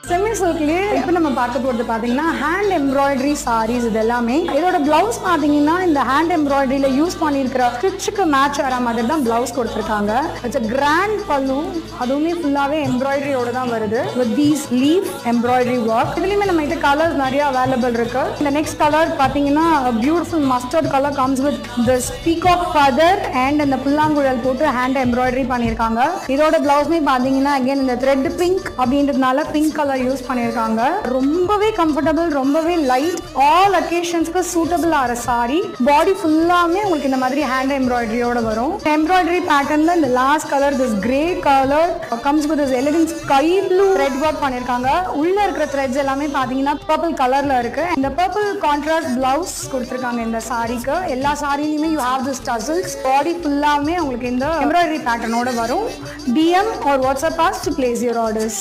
Semi சில்க்லயே இப்போ நம்ம பார்க்க போகிறது பார்த்தீங்கன்னா ஹேண்ட் எம்ப்ராய்டரி சாரீஸ். இது எல்லாமே இதோட பிளவுஸ் பார்த்தீங்கன்னா இந்த ஹேண்ட் எம்ப்ராய்டரியில யூஸ் பண்ணியிருக்கிற ஸ்டிச்சுக்கு மேட்ச் வர மாதிரி தான் பிளவுஸ் கொடுத்துருக்காங்க. இட்ஸ் a கிராண்ட் பல்லு, அதுவுமே ஃபுல்லாகவே எம்ப்ராய்டரியோட தான் வருது with these leaf embroidery work. இதுலேயுமே நம்ம கிட்ட கலர்ஸ் நிறைய அவைலபிள் இருக்கு. இந்த நெக்ஸ்ட் கலர் பார்த்தீங்கன்னா beautiful mustard colour comes with this peacock feather and இந்த புல்லாங்குழல் போட்டு ஹேண்ட் எம்ப்ராய்டரி பண்ணியிருக்காங்க. இதோட பிளவுஸ்மே பார்த்தீங்கன்னா அகைன் இந்த த்ரெட் பிங்க் அப்படின்றதுனால பிங்க் கலர் யூஸ் பண்ணிருக்காங்க. ரொம்பவே கம்ஃபர்டபிள், ரொம்பவே லைட், ஆல் அக்கேஷன்ஸ்க்கு சூட்டபிள் ஆற சாரி. பாடி ஃபுல்லாமே உங்களுக்கு இந்த மாதிரி ஹேண்ட் எம்ப்ராய்டரியோட வரும். எம்ப்ராய்டரி பேட்டர்ன்ல இந்த last colour this grey colour comes with this elegant sky blue red work பண்ணிருக்காங்க. உள்ள இருக்கிற த்ரெட்ஸ் எல்லாமே பாத்தீங்கன்னா பர்பிள் கலர்ல இருக்கு. இந்த பர்பிள் கான்ட்ராஸ்ட் பிளவுஸ் கொடுத்திருக்காங்க இந்த சாரிக்கு. எல்லா சாரிலையுமே யூ ஹேவ் திஸ் டசல்ஸ். பாடி ஃபுல்லாமே உங்களுக்கு இந்த எம்ப்ராய்டரி பேட்டர்னோட வரும். DM or WhatsApp us to place your orders.